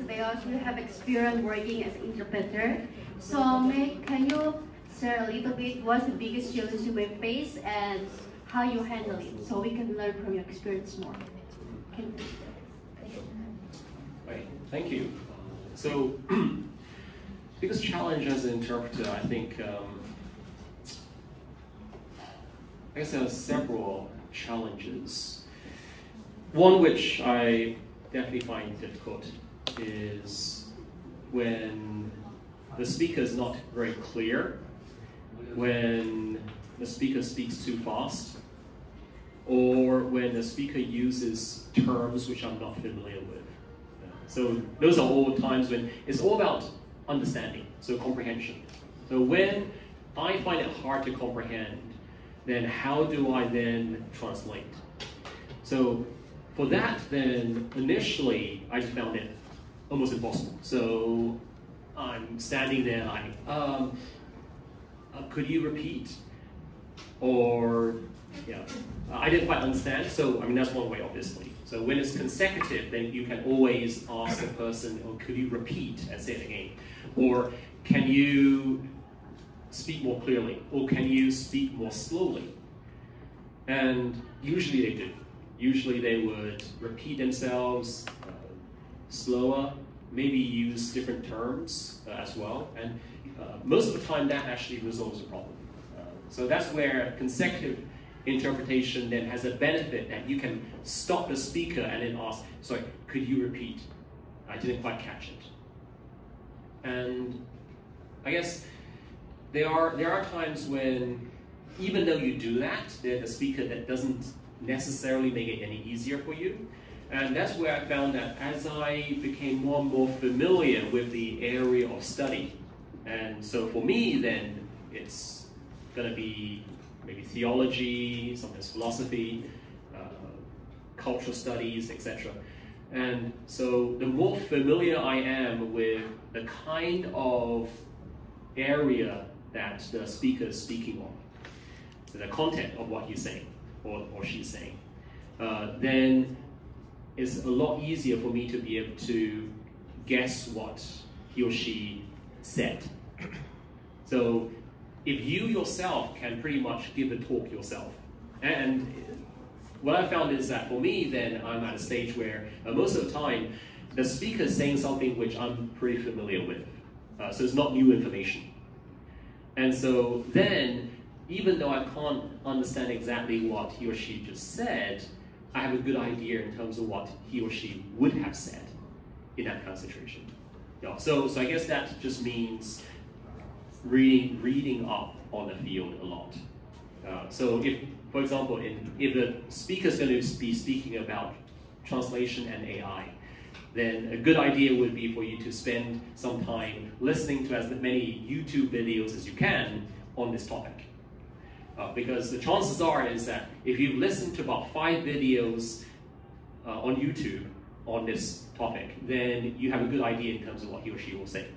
they also have experience working as interpreter. So can you share a little bit what's the biggest challenge you may face and how you handle it, so we can learn from your experience more? Right, thank you. So, biggest challenge as an interpreter, I think, I guess there are several challenges. One which I definitely find difficult is when the speaker is not very clear, when the speaker speaks too fast, or when the speaker uses terms which I'm not familiar with. So those are all times when it's all about understanding, so comprehension. So when I find it hard to comprehend, then how do I then translate? So for that, then initially I just found it almost impossible. So I'm standing there like, could you repeat? Or, yeah, I didn't quite understand. So, I mean, that's one way, obviously. So when it's consecutive, then you can always ask the person, oh, could you repeat and say it again? Or can you speak more clearly? Or can you speak more slowly? And usually they do. Usually they would repeat themselves slower, maybe use different terms as well. And most of the time that actually resolves the problem. So that's where consecutive interpretation then has a benefit that you can stop the speaker and then ask, sorry, could you repeat? I didn't quite catch it. And I guess there are times when, even though you do that, there's a speaker that doesn't necessarily make it any easier for you. And that's where I found that as I became more and more familiar with the area of study, and so for me then, it's going to be maybe theology, sometimes philosophy, cultural studies, etc. And so the more familiar I am with the kind of area that the speaker is speaking on, the content of what he's saying or she's saying, then it's a lot easier for me to be able to guess what he or she said. So if you yourself can pretty much give the talk yourself, and what I found is that for me, then I'm at a stage where most of the time the speaker is saying something which I'm pretty familiar with, so it's not new information. And so then, even though I can't understand exactly what he or she just said, I have a good idea in terms of what he or she would have said in that kind of situation. Yeah, so I guess that just means reading up on the field a lot. So if, for example, if the speaker is going to be speaking about translation and AI, then a good idea would be for you to spend some time listening to as many YouTube videos as you can on this topic. Because the chances are is that if you listen to about 5 videos on YouTube on this topic, then you have a good idea in terms of what he or she will say.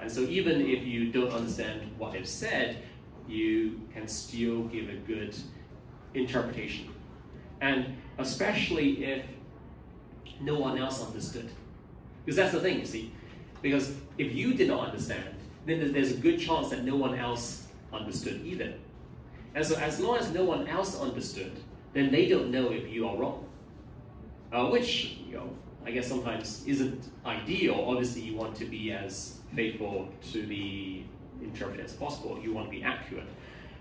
And so even if you don't understand what they've said, you can still give a good interpretation. And especially if no one else understood. Because that's the thing, you see. Because if you did not understand, then there's a good chance that no one else understood either. And so as long as no one else understood, then they don't know if you are wrong. Which, I guess sometimes isn't ideal. Obviously, you want to be as faithful to the interpreter as possible. You want to be accurate.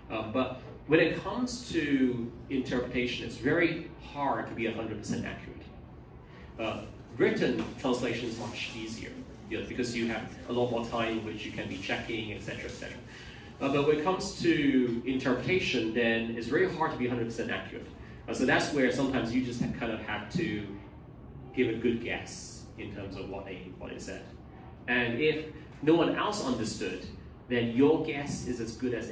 But when it comes to interpretation, it's very hard to be 100% accurate. Written translation is much easier, because you have a lot more time which you can be checking, etc., etc. But when it comes to interpretation, then it's very hard to be 100% accurate. So that's where sometimes you just kind of have to give a good guess in terms of what they said. And if no one else understood, then your guess is as good as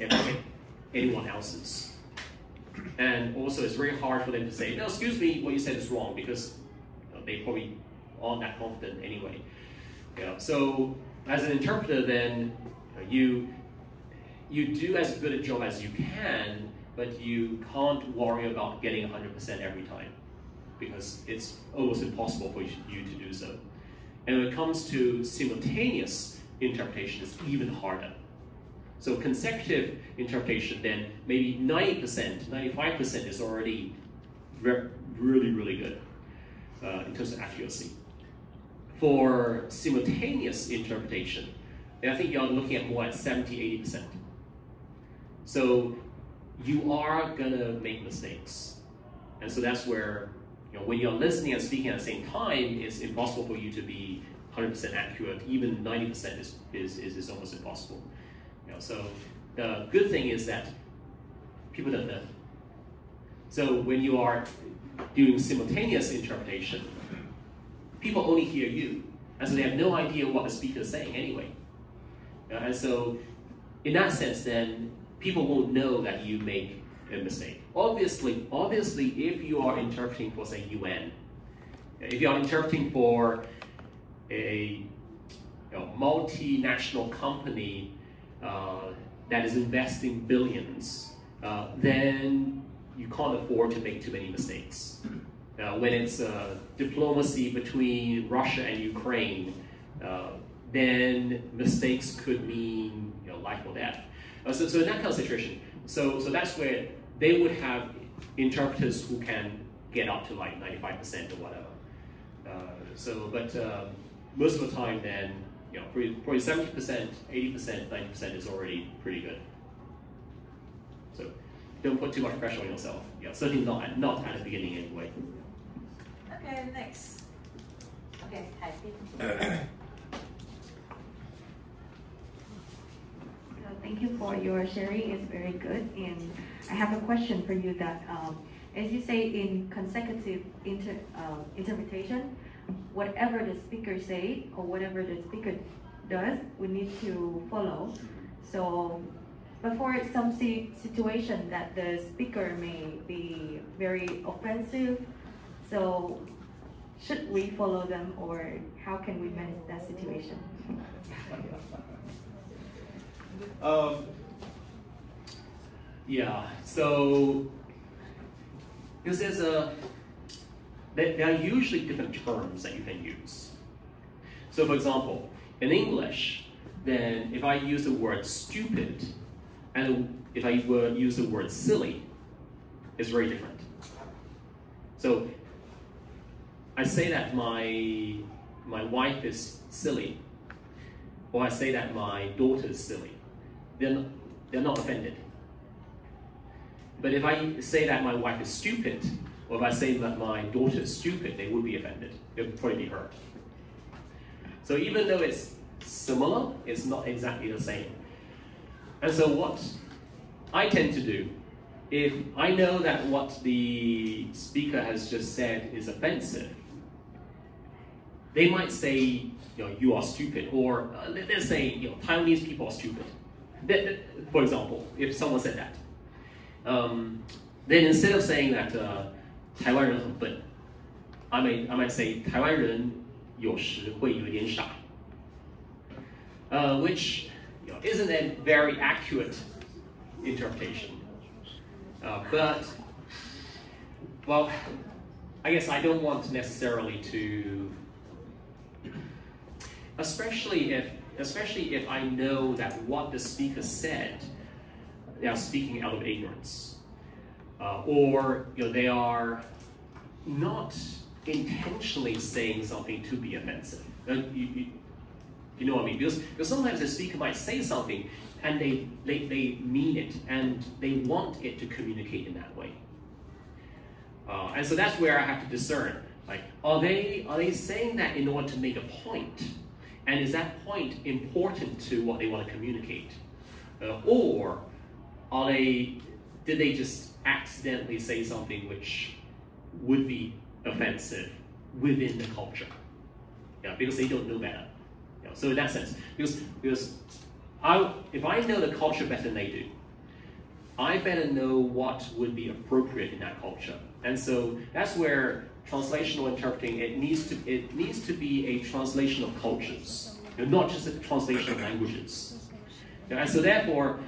anyone else's. And also it's very hard for them to say, no, excuse me, what you said is wrong, because they probably aren't that confident anyway. So as an interpreter, then you do as good a job as you can, but you can't worry about getting 100% every time, because it's almost impossible for you to do so. And when it comes to simultaneous interpretation, it's even harder. So consecutive interpretation, then maybe 90%, 95% is already really, really good in terms of accuracy. For simultaneous interpretation, I think you're looking at more at 70, 80%. So you are gonna make mistakes. And so that's where, when you're listening and speaking at the same time, it's impossible for you to be 100% accurate. Even 90% is almost impossible. So the good thing is that people don't know. So when you are doing simultaneous interpretation, people only hear you. And so they have no idea what the speaker is saying anyway. And so in that sense, then people won't know that you make a mistake. Obviously, if you are interpreting for, say, UN, if you are interpreting for a multinational company that is investing billions, then you can't afford to make too many mistakes. When it's diplomacy between Russia and Ukraine, then mistakes could mean life or death. So in that kind of situation, so that's where they would have interpreters who can get up to like 95% or whatever. But most of the time, then probably 70%, 80%, 90% is already pretty good. So don't put too much pressure on yourself. Certainly not at the beginning anyway. Okay, next. Okay, hi. Thank you for your sharing. It's very good. And I have a question for you that, as you say, in consecutive interpretation, whatever the speaker say or whatever the speaker does, we need to follow. So, but for some situation that the speaker may be very offensive, so should we follow them, or how can we manage that situation? So because there are usually different terms that you can use. So for example, in English, then if I use the word stupid and if I were use the word silly, it's very different. So I say that my wife is silly, or I say that my daughter is silly. They're not offended. But if I say that my wife is stupid, or if I say that my daughter is stupid, they would be offended. They would probably be hurt. So even though it's similar, it's not exactly the same. And so what I tend to do, if I know that what the speaker has just said is offensive, they might say, you are stupid, or let's say, Taiwanese people are stupid. For example, if someone said that, then instead of saying that 台湾人很笨, I might say 台湾人有时会有点傻, which isn't a very accurate interpretation. But well, I guess I don't want necessarily to, especially if I know that what the speaker said, they are speaking out of ignorance, or they are not intentionally saying something to be offensive. You know what I mean? Because sometimes the speaker might say something and they mean it and they want it to communicate in that way. And so that's where I have to discern. Like, are they saying that in order to make a point? And is that point important to what they want to communicate? Or did they just accidentally say something which would be offensive within the culture? Because they don't know better. So in that sense, because if I know the culture better than they do, I better know what would be appropriate in that culture. And so that's where translational interpreting, it needs to be a translation of cultures, not just a translation of languages. And so therefore,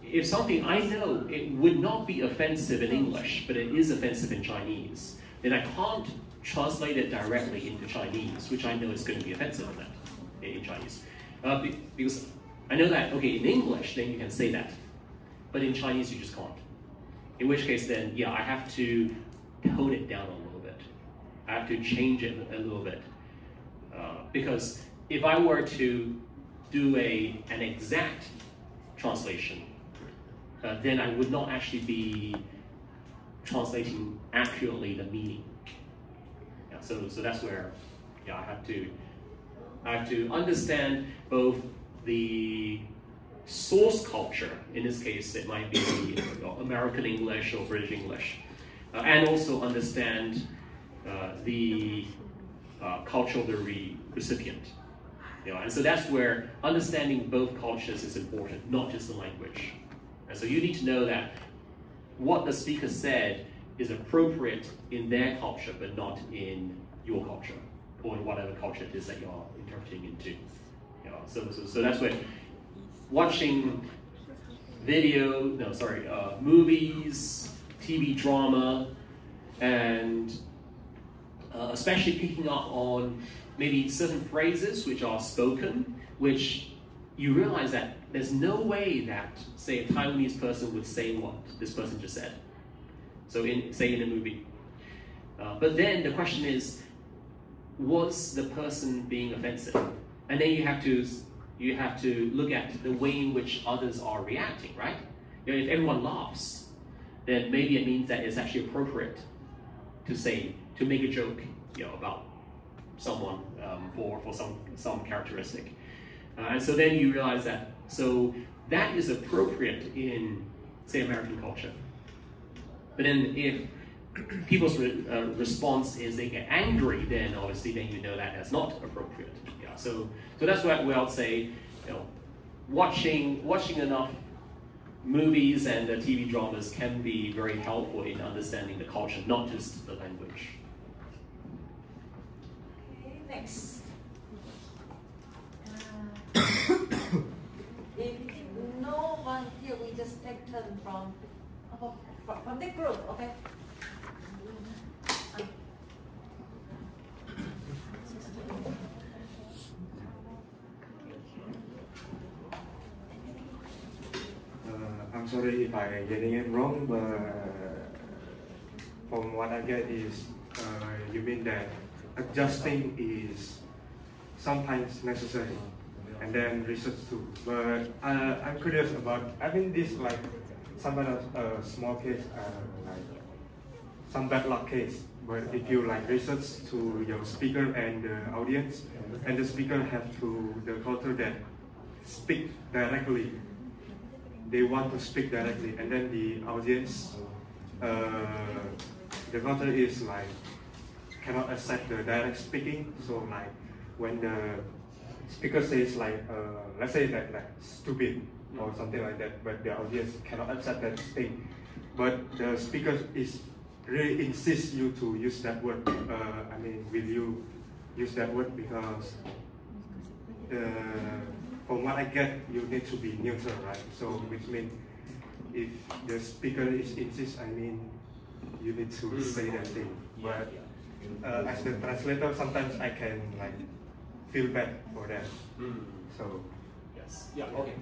if something I know it would not be offensive in English, but it is offensive in Chinese, then I can't translate it directly into Chinese, which I know is going to be offensive in that, in Chinese. Because I know that, okay, in English, then you can say that, but in Chinese, you just can't. In which case, then, yeah, I have to tone it down a little bit. I have to change it a little bit. Because if I were to do an exact translation, then I would not actually be translating accurately the meaning. Yeah, so that's where, yeah, I have to understand both the source culture. In this case, it might be American English or British English, and also understand the culture of the recipient. And so that's where understanding both cultures is important, not just the language. And so you need to know that what the speaker said is appropriate in their culture, but not in your culture, or in whatever culture it is that you're interpreting into. So that's where watching movies, TV drama, and especially picking up on maybe certain phrases which are spoken, which you realize that there's no way that, say, a Taiwanese person would say what this person just said. So say in a movie. But then the question is, was the person being offensive? And then you have to look at the way in which others are reacting, right? If everyone laughs, then maybe it means that it's actually appropriate to make a joke, about someone for some characteristic. And so then you realize that, so that is appropriate in, say, American culture. But then if people's response is they get angry, then obviously then you know that that's not appropriate. Yeah. So that's where I'll say, watching enough movies and TV dramas can be very helpful in understanding the culture, not just the language. Okay, next. If no one here, we just take turn from the group, okay? I'm sorry if I'm getting it wrong, but from what I get is you mean that adjusting is sometimes necessary, and then research too. But I'm curious about, I mean, this like some kind of small case, like some bad luck case. But if you like research to your speaker and the audience, and the speaker have to the culture that speak directly. They want to speak directly, and then the audience, the culture is like cannot accept the direct speaking. So like when the speaker says like let's say that like stupid or something like that, but the audience cannot accept that thing. But the speaker is really insists you to use that word. I mean, will you use that word because from what I get, you need to be neutral, right? So which means if the speaker insists, I mean, you need to say that thing. But as the translator, sometimes I can like feel bad for that. So yes, yeah, okay.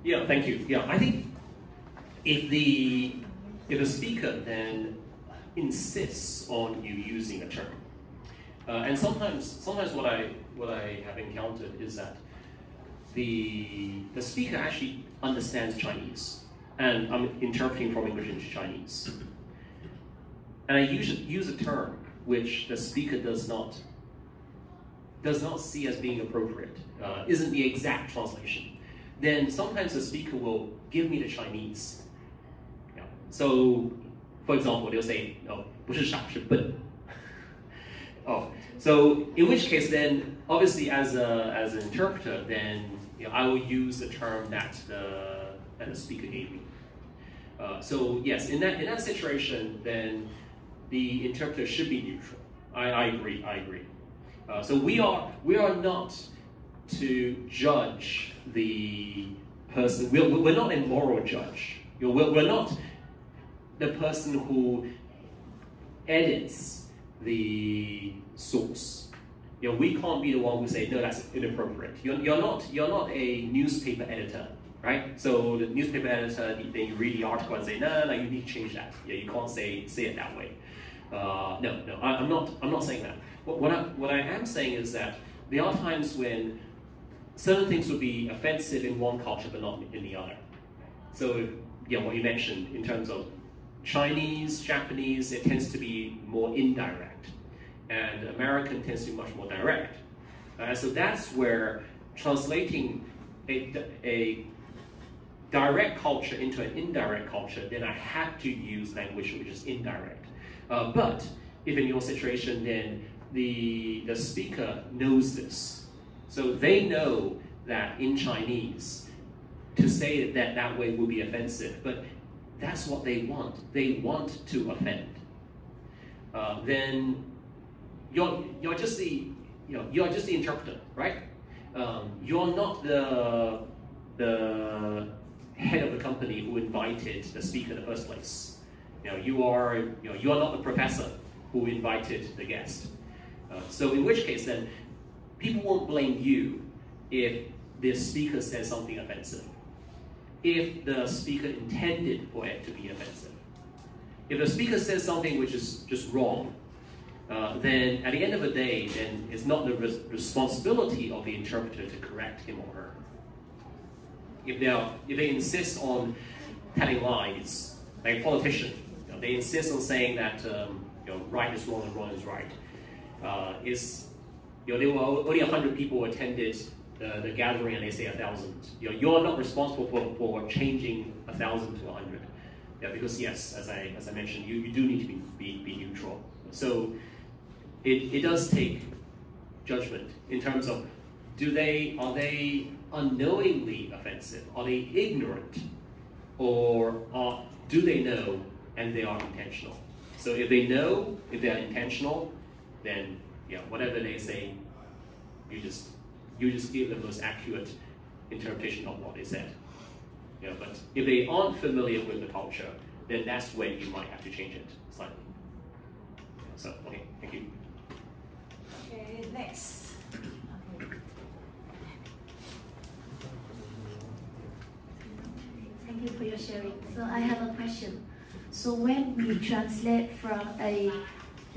Yeah, thank you. Yeah, I think if the speaker then insists on you using a term, and sometimes what I have encountered is that the speaker actually understands Chinese, and I'm interpreting from English into Chinese, and I use a term which the speaker does not see as being appropriate, isn't the exact translation. Then sometimes the speaker will give me the Chinese. Yeah. So, for example, they'll say, "Oh, 不是傻，是笨." Oh, so in which case, then obviously as an interpreter, then I will use the term that the speaker gave me. So yes, in that situation, then the interpreter should be neutral. I agree. So we are not to judge the person. We're not a moral judge. We're not the person who edits the source. We can't be the one who say, no, that's inappropriate. You're not a newspaper editor, right? So the newspaper editor, then you read the article and say, no, you need to change that. You can't say it that way. No, I'm not saying that. What I am saying is that there are times when certain things would be offensive in one culture but not in the other. So what you mentioned in terms of Chinese, Japanese, it tends to be more indirect, and American tends to be much more direct. So that's where translating a direct culture into an indirect culture, then I have to use language which is indirect. But if in your situation, then the speaker knows this. So they know that in Chinese, to say it that way will be offensive, but that's what they want. They want to offend. Then you're just the interpreter, right? You're not the head of the company who invited the speaker in the first place. You are not the professor who invited the guest. So in which case then, people won't blame you if the speaker says something offensive, if the speaker intended for it to be offensive. If the speaker says something which is just wrong, then at the end of the day, then it's not the responsibility of the interpreter to correct him or her. If they insist on telling lies, like a politician, they insist on saying that right is wrong and wrong is right. There were only 100 people attended the gathering and they say 1,000. You're not responsible for changing 1,000 to 100. Because yes, as I mentioned, you do need to be neutral. So it does take judgment in terms of are they unknowingly offensive? Are they ignorant? Or do they know and they are intentional? So if they know, if they are intentional, then whatever they say, you just give the most accurate interpretation of what they said. But if they aren't familiar with the culture, then that's when you might have to change it slightly. So, okay, thank you. Okay, next. Okay. Thank you for your sharing. So I have a question. So when we translate from a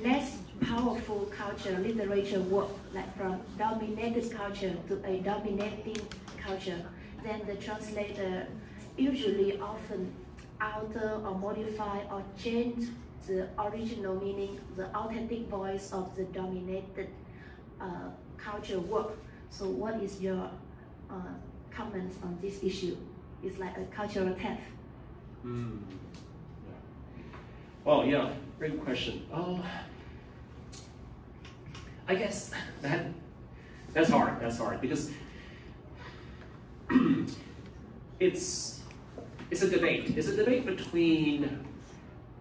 less powerful culture, literature work, like from dominated culture to a dominating culture, then the translator usually often alter or modify or change the original meaning, the authentic voice of the dominated culture work. So what is your comments on this issue? It's like a cultural theft. Well, great question. I guess that's hard. That's hard because it's a debate. It's a debate between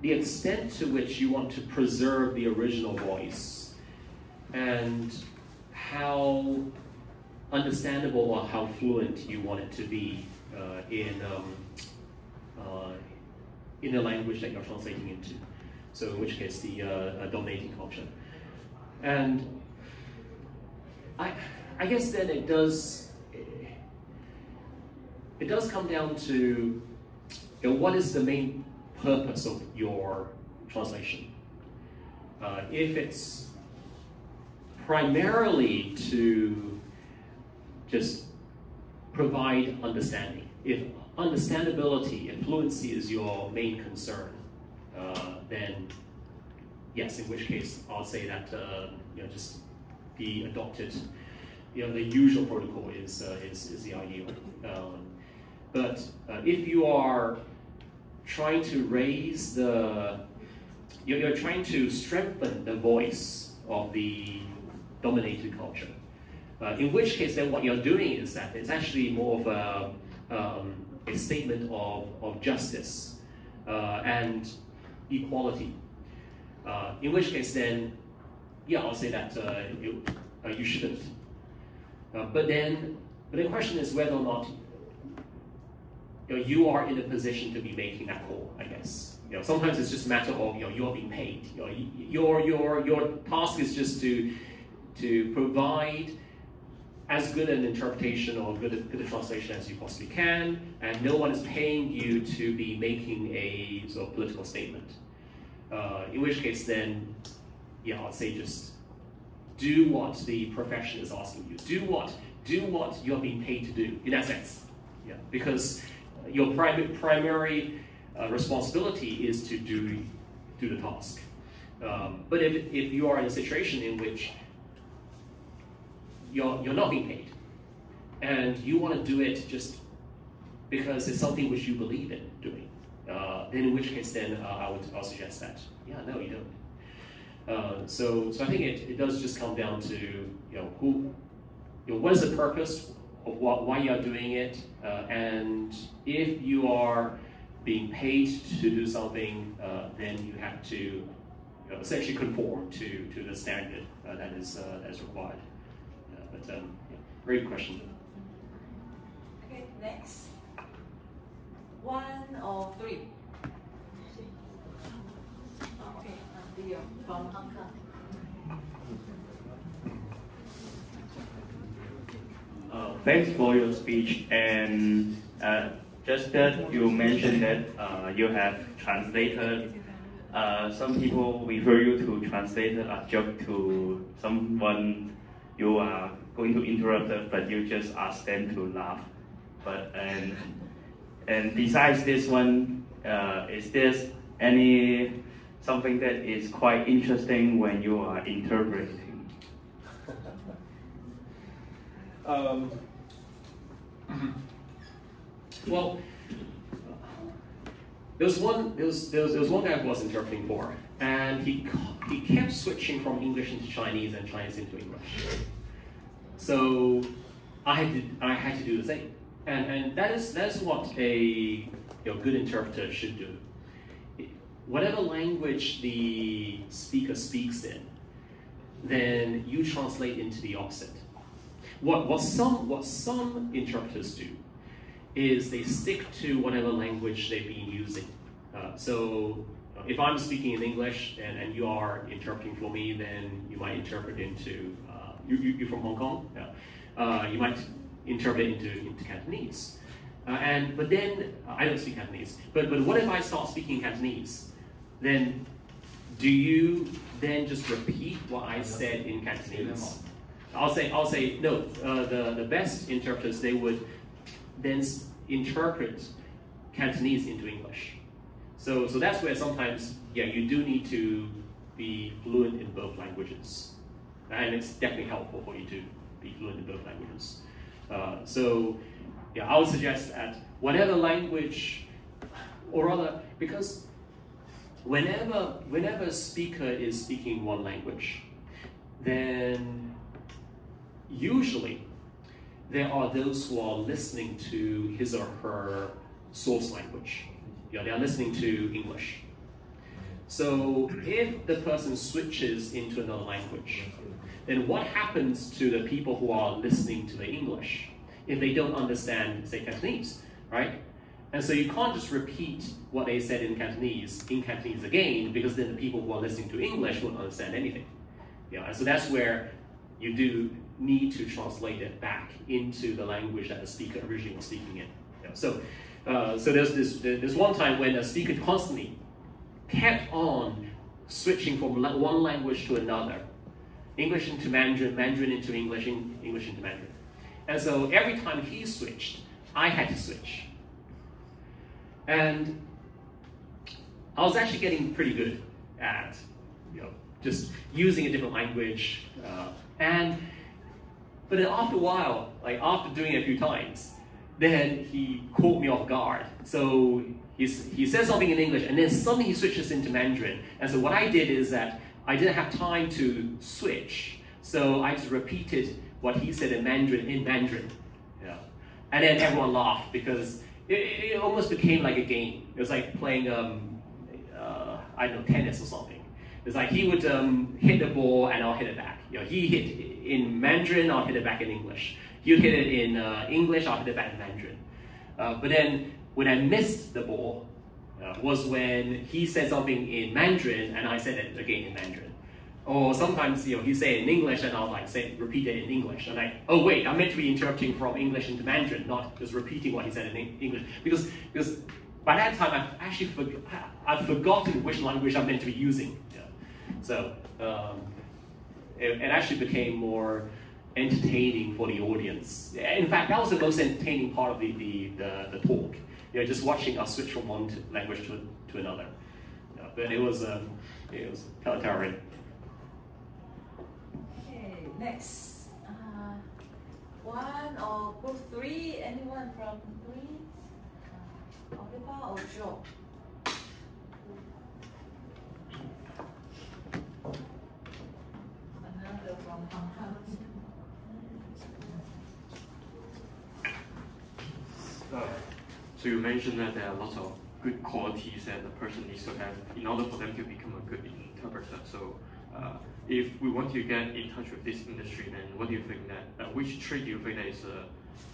the extent to which you want to preserve the original voice and how understandable or how fluent you want it to be in the language that you're translating into. So in which case, the dominating culture. And I guess then it does come down to what is the main purpose of your translation. If it's primarily to just provide understanding, if understandability and fluency is your main concern, then yes, in which case I'll say that just be adopted. The usual protocol is the ideal. But if you are trying to raise you're trying to strengthen the voice of the dominated culture, in which case then what you're doing is that it's actually more of a statement of justice and equality. In which case then, I'll say that you shouldn't. But then the question is whether or not you are in a position to be making that call, I guess. sometimes it's just a matter of you're being paid. Your task is just to provide as good an interpretation or good a translation as you possibly can, and no one is paying you to be making a sort of political statement. In which case, then, I'd say just do what the profession is asking you. Do what you're being paid to do, in that sense. Because your primary responsibility is to do the task. But if you are in a situation in which you're not being paid, and you want to do it just because it's something which you believe in doing, then in which case then I'll suggest that no, you don't. So I think it does just come down to what is the purpose of why you are doing it, and if you are being paid to do something, then you have to essentially conform to the standard that is required. Great question. Okay, next. 1 or 3. Okay, Leo from Hong Kong. Thanks for your speech, and just that you mentioned that you have translated. Some people refer you to translate a joke to someone you are going to interrupt them, but you just ask them to laugh. But and besides this one, is there something that is quite interesting when you are interpreting? Well, there was one guy who was interpreting for, and he kept switching from English into Chinese and Chinese into English. So I had to do the same, and that is what a good interpreter should do. Whatever language the speaker speaks in, then you translate into the opposite. What some interpreters do is they stick to whatever language they've been using. So if I'm speaking in English and you are interpreting for me, then you might interpret into, you're from Hong Kong? Yeah. You might interpret into Cantonese. But then, I don't speak Cantonese, but what if I start speaking Cantonese? Then do you then just repeat what I said in Cantonese? I'll say no, the best interpreters, they would then interpret Cantonese into English. So that's where sometimes, you do need to be fluent in both languages. And it's definitely helpful for you to be fluent in both languages. I would suggest that whatever language, or rather, because whenever a speaker is speaking one language, then usually there are those who are listening to his or her source language. They are listening to English. So if the person switches into another language, then what happens to the people who are listening to the English if they don't understand, say, Cantonese, right? And so you can't just repeat what they said in Cantonese again, because then the people who are listening to English won't understand anything. And so that's where you do need to translate it back into the language that the speaker originally was speaking in. So there's one time when a speaker constantly kept on switching from one language to another, English into Mandarin, Mandarin into English, English into Mandarin. And so every time he switched, I had to switch. And I was actually getting pretty good at, just using a different language. But then after a while, like after doing it a few times, then he caught me off guard. So he says something in English, and then suddenly he switches into Mandarin. And so what I did is that I didn't have time to switch, so I just repeated what he said in Mandarin. And then everyone laughed because it almost became like a game. It was like playing, I don't know, tennis or something. It's like he would hit the ball and I'll hit it back. He hit in Mandarin, I'll hit it back in English. He would hit it in English, I'll hit it back in Mandarin. But then when I missed the ball, was when he said something in Mandarin and I said it again in Mandarin. Or sometimes, he said it in English and I'll repeat it in English. And oh wait, I'm meant to be interpreting from English into Mandarin, not just repeating what he said in English. Because by that time, I've forgotten which language I'm meant to be using. Yeah. So it actually became more entertaining for the audience. In fact, that was the most entertaining part of the talk. Just watching us switch from one language to another. Yeah, but it was kind of tiring. Okay, next. One or group three. Anyone from three? Oliver or Joe? Another from Hong Kong. So you mentioned that there are lots of good qualities that a person needs to have in order for them to become a good interpreter. So if we want to get in touch with this industry, then what do you think that, which trait do you think that is a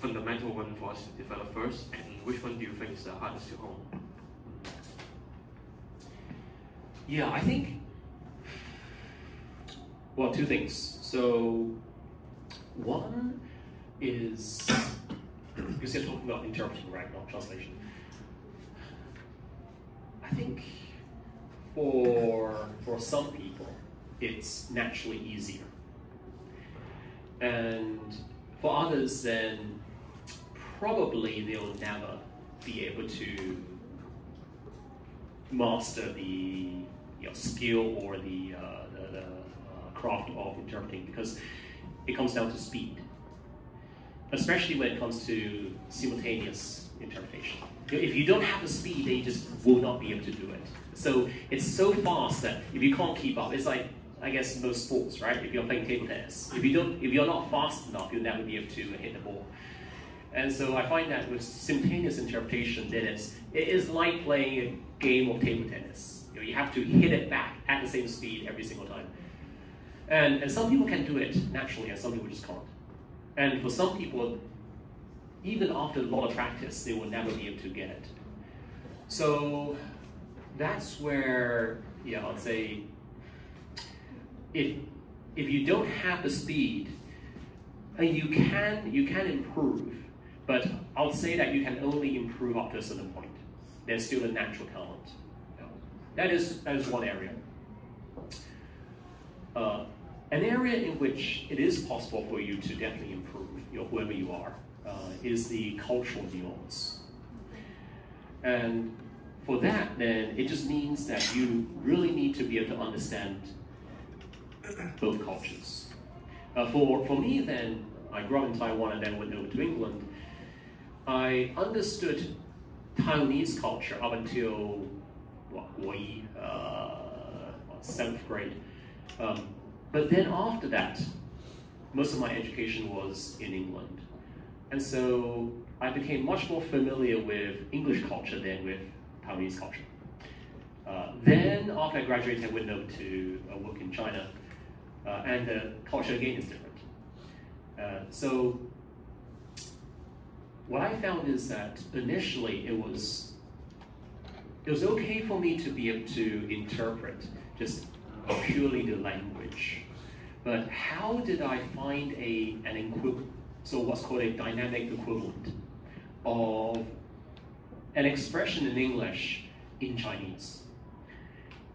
fundamental one for us to develop first, and which one do you think is the hardest to hone? Yeah, I think, well, two things. So one is, because you're talking about interpreting, right, not translation. I think for some people, it's naturally easier. And for others, then probably they'll never be able to master the skill or the craft of interpreting, because it comes down to speed, especially when it comes to simultaneous interpretation. If you don't have the speed, then you just will not be able to do it. So it's so fast that if you can't keep up, it's like, I guess, most sports, right? If you're playing table tennis, if you're not fast enough, you'll never be able to hit the ball. And so I find that with simultaneous interpretation, then it is like playing a game of table tennis. You have to hit it back at the same speed every single time. And some people can do it naturally, and some people just can't. And for some people, even after a lot of practice, they will never be able to get it. So that's where, I'd say, if you don't have the speed, you can improve, but I'll say that you can only improve up to a certain point. There's still a natural talent. That is one area. An area in which it is possible for you to definitely improve, whoever you are, is the cultural nuance. And for that, then, it just means that you really need to be able to understand both cultures. For me, then, I grew up in Taiwan and then went over to England. I understood Taiwanese culture up until 7th grade. But then after that, most of my education was in England. And so I became much more familiar with English culture than with Taiwanese culture. Then after I graduated, I went over to work in China, and the culture again is different. So what I found is that initially it was okay for me to be able to interpret just purely the language. But how did I find an equivalent, so what's called a dynamic equivalent of an expression in English in Chinese?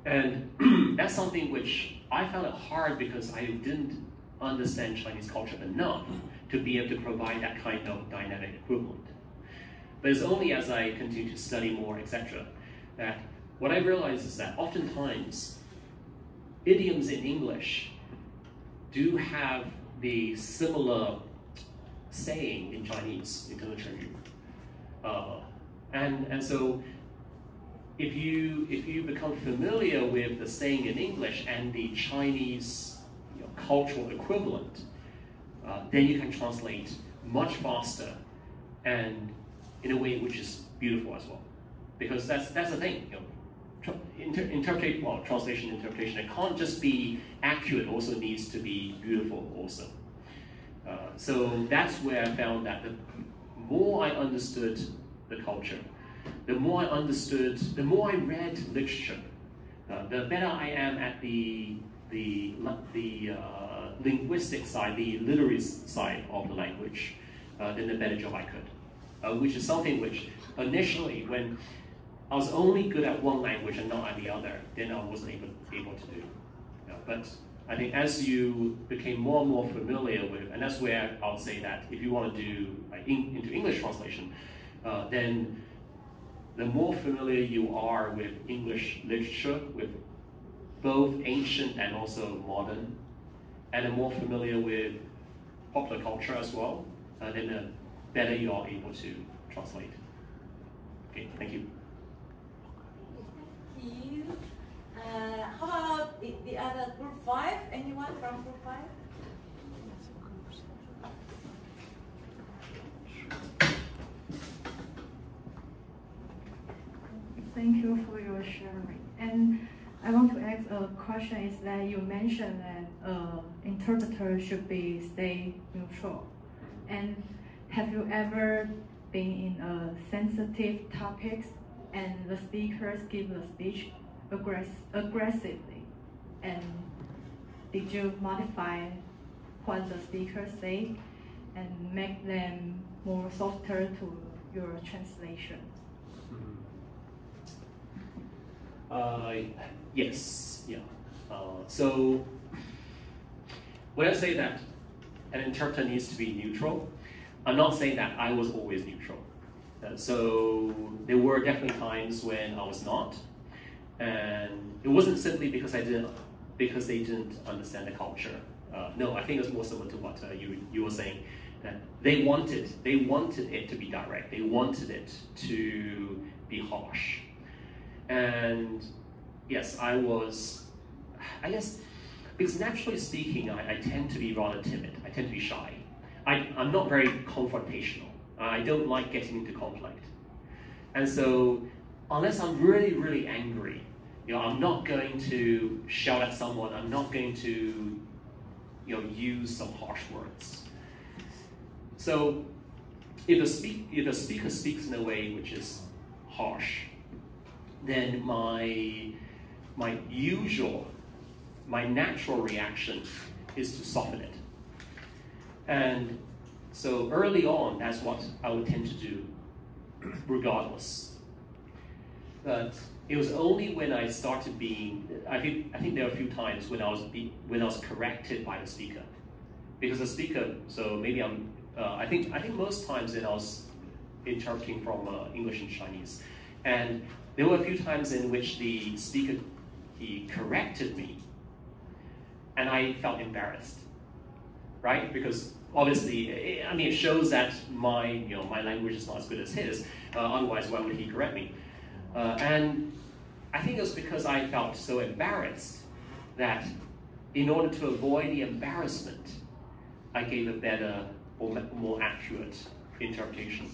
And that's something which I found it hard because I didn't understand Chinese culture enough to be able to provide that kind of dynamic equivalent. But it's only as I continue to study more, etc., that what I realized is that oftentimes idioms in English do have the similar saying in Chinese, in terms of and so if you become familiar with the saying in English and the Chinese cultural equivalent, then you can translate much faster and in a way which is beautiful as well. Because that's the thing, translation, interpretation, it can't just be accurate, it also needs to be beautiful also. So that's where I found that the more I understood the culture, the more I understood, the more I read literature, the better I am at the linguistic side, the literary side of the language, then the better job I could. Which is something which initially, when I was only good at one language and not at the other, then I wasn't able to do. But I think as you became more and more familiar with, and that's where I'll say that if you want to do into English translation, then the more familiar you are with English literature, with both ancient and also modern, and the more familiar with popular culture as well, then the better you are able to translate. Okay, thank you. Thank you. How about the other group 5? Anyone from group 5? Thank you for your sharing. And I want to ask a question is that you mentioned that interpreter should stay neutral. And have you ever been in a sensitive topics and the speakers give the speech aggressively? And did you modify what the speakers say and make them more softer to your translation? Yes, yeah. So when I say that an interpreter needs to be neutral, I'm not saying that I was always neutral. So there were definitely times when I was not, and it wasn't simply because they didn't understand the culture. No, I think it's more similar to what you were saying, that they wanted it to be direct. They wanted it to be harsh. And yes, I guess, because naturally speaking, I tend to be rather timid. I tend to be shy. I'm not very confrontational. I don't like getting into conflict. And so, unless I'm really, really angry, I'm not going to shout at someone. I'm not going to, use some harsh words. So, if a speaker speaks in a way which is harsh, then my natural reaction is to soften it. And so early on, that's what I would tend to do, regardless. But it was only when I started being, I think there were a few times when I was corrected by the speaker, because the speaker. So maybe I think most times then I was interpreting from English and Chinese, and there were a few times in which the speaker, he corrected me, and I felt embarrassed, right? Because obviously, it shows that my language is not as good as his. Otherwise, why would he correct me? And I think it was because I felt so embarrassed that in order to avoid the embarrassment, I gave a better or more accurate interpretation.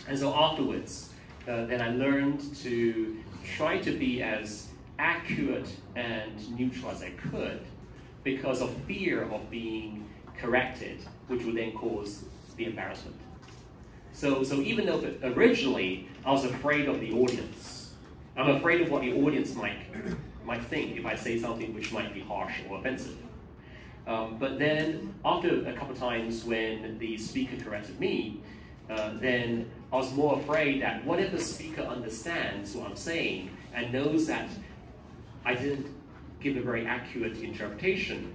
And so afterwards, then I learned to try to be as accurate and neutral as I could, because of fear of being corrected, which would then cause the embarrassment. So even though originally I was afraid of the audience, I'm afraid of what the audience might think if I say something which might be harsh or offensive. But then after a couple of times when the speaker corrected me, then I was more afraid that what if the speaker understands what I'm saying and knows that I didn't give a very accurate interpretation,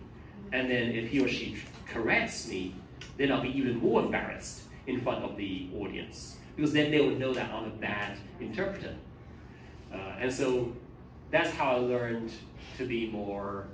and then if he or she corrects me, then I'll be even more embarrassed in front of the audience, because then they would know that I'm a bad interpreter. And so that's how I learned to be more,